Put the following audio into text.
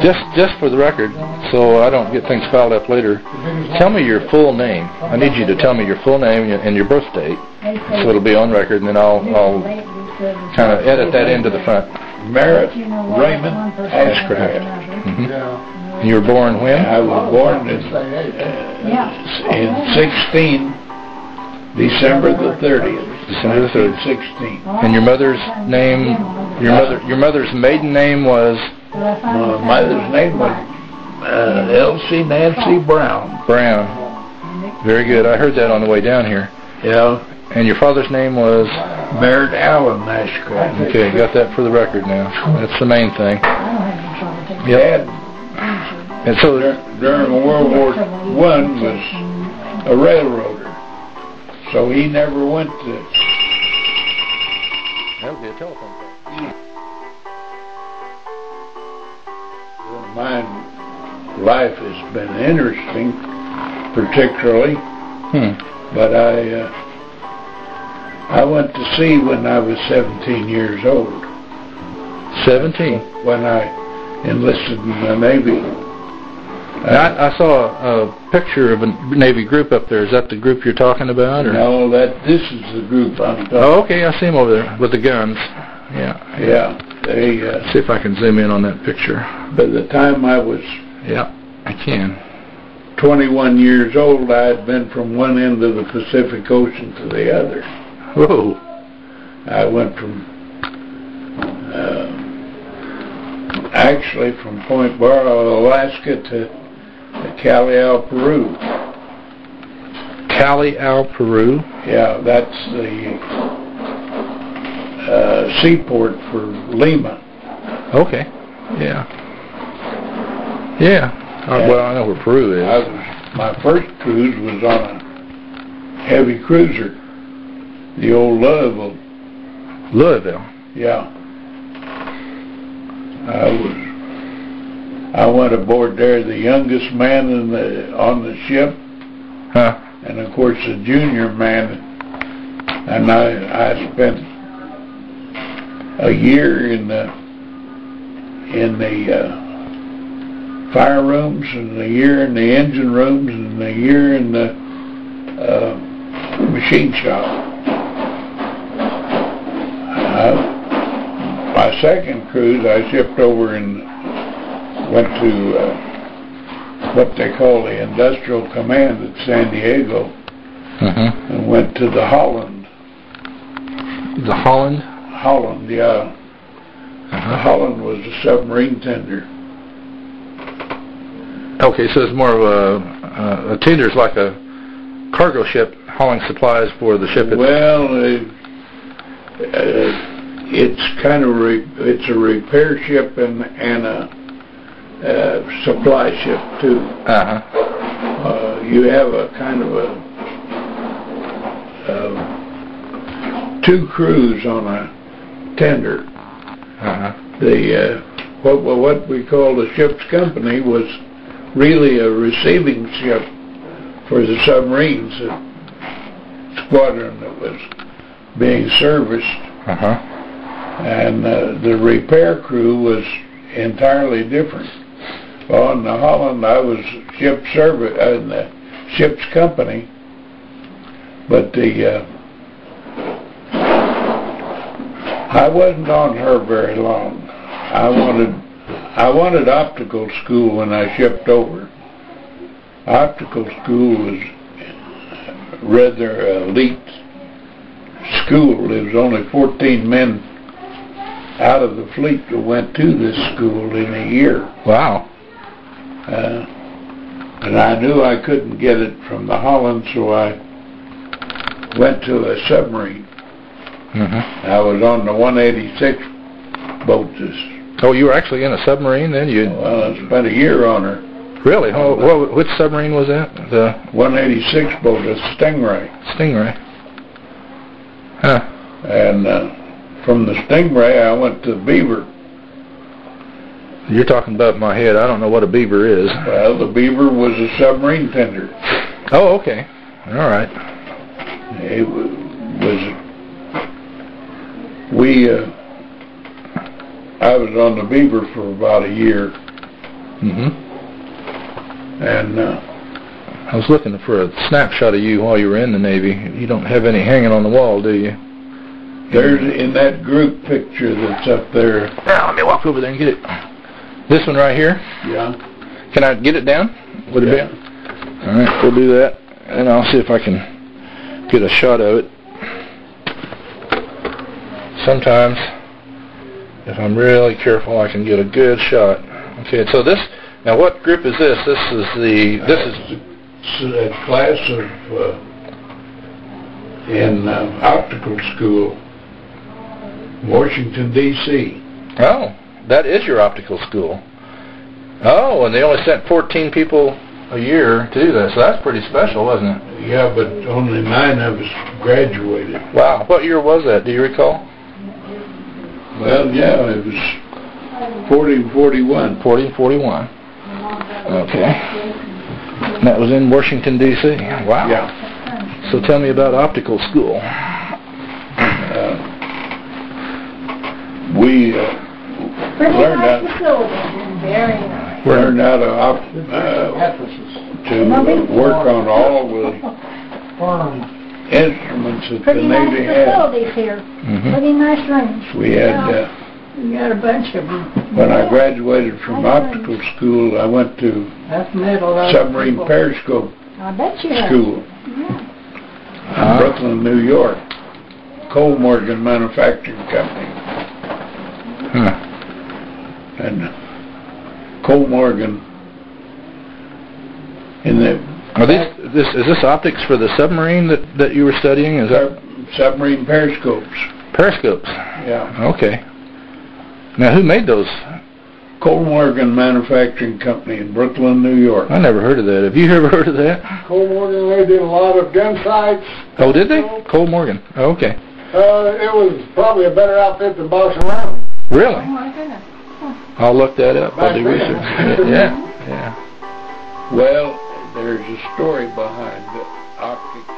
Just for the record, so I don't get things filed up later, tell me your full name. I need you to tell me your full name and your birth date, so it'll be on record, and then I'll kind of edit that into the front. Merritt, Raymond, Ashcraft. And you were born when? I was born in 16, December the 30th. December the 30th. 16. And your mother's name, your mother's maiden name was? My mother's name was Elsie Nancy Brown. Brown. Very good. I heard that on the way down here. Yeah. And your father's name was? Merritt Allen Ashcraft. Okay, got that for the record now. That's the main thing. Yep. And so during World War I was a railroader, so he never went to. That would be a telephone call. My life has been interesting, particularly, but I went to sea when I was 17 years old. 17? When I enlisted in the Navy. I saw a picture of a Navy group up there. Is that the group you're talking about? Or? No, this is the group I'm talking about. Oh, okay, I see them over there with the guns. Yeah. Yeah. They, see if I can zoom in on that picture. By the time I was... Yeah, I can. 21 years old, I had been from one end of the Pacific Ocean to the other. Whoa. I went from... actually from Point Barrow, Alaska to Callao, Peru. Callao, Peru? Yeah, that's the seaport for Lima. Okay. Yeah. Yeah. Well, I know where Peru is. My first cruise was on a heavy cruiser, the old Louisville. Louisville? Yeah. I went aboard there, the youngest man on the ship, and of course the junior man, and I spent a year in the fire rooms, and a year in the engine rooms, and a year in the machine shop. My second cruise, I shipped over and went to what they call the Industrial Command at San Diego, and went to the Holland. The Holland? Holland, yeah. The Holland was a submarine tender. Okay, so it's more of a tender's like a cargo ship hauling supplies for the ship. Well, it's kind of it's a repair ship and a supply ship too. You have a kind of two crews on a tender. The what we call the ship's company was really a receiving ship for the submarines, a squadron that was being serviced. And the repair crew was entirely different. On the Holland, I was ship service in the ship's company, but I wasn't on her very long. I wanted optical school when I shipped over. Optical school was rather elite school. There was only 14 men out of the fleet that went to this school in a year. Wow. And I knew I couldn't get it from the Holland, so I went to a submarine. I was on the 186 boat. Oh, you were actually in a submarine then? Well, I spent a year on her. Really? Oh, which submarine was that? The 186 boat, a Stingray. Stingray. And from the Stingray, I went to Beaver. You're talking above my head. I don't know what a Beaver is. Well, the Beaver was a submarine tender. Oh, okay. All right. It I was on the Beaver for about a year. And I was looking for a snapshot of you while you were in the Navy. You don't have any hanging on the wall, do you? There's in that group picture that's up there. Now, let me walk over there and get it. This one right here? Yeah. Can I get it down? Would it be? All right, we'll do that, and I'll see if I can get a shot of it. Sometimes, if I'm really careful, I can get a good shot. Okay, so this. Now, what group is this? This is the. This is a class of in optical school, Washington, D.C. Oh, that is your optical school. Oh, and they only sent 14 people a year to do that, so that's pretty special, wasn't it? Yeah, but only 9 of us graduated. Wow. What year was that? Do you recall? Well, yeah, it was 40 and 41. 40 and 41. Okay. And that was in Washington, D.C. Wow. Yeah. So tell me about optical school. We learned how to work on all the instruments that the Navy had. Here. Pretty nice rooms. We had. You got a bunch of them. When I graduated from optical school, I went to Submarine Periscope School in Brooklyn, New York. Cole Morgan Manufacturing Company. And Cole Morgan in the. Is this optics for the submarine that you were studying? Is that submarine periscopes? Periscopes. Yeah. Okay. Now, who made those? Cole Morgan Manufacturing Company in Brooklyn, New York. I never heard of that. Have you ever heard of that? Cole Morgan, they did a lot of gun sights. Oh, did they? Cole Morgan. Oh, okay. It was probably a better outfit than Bosch and Raymond. Really? Oh my goodness. I'll look that up. I'll do research. Yeah. Well, there's a story behind the optics.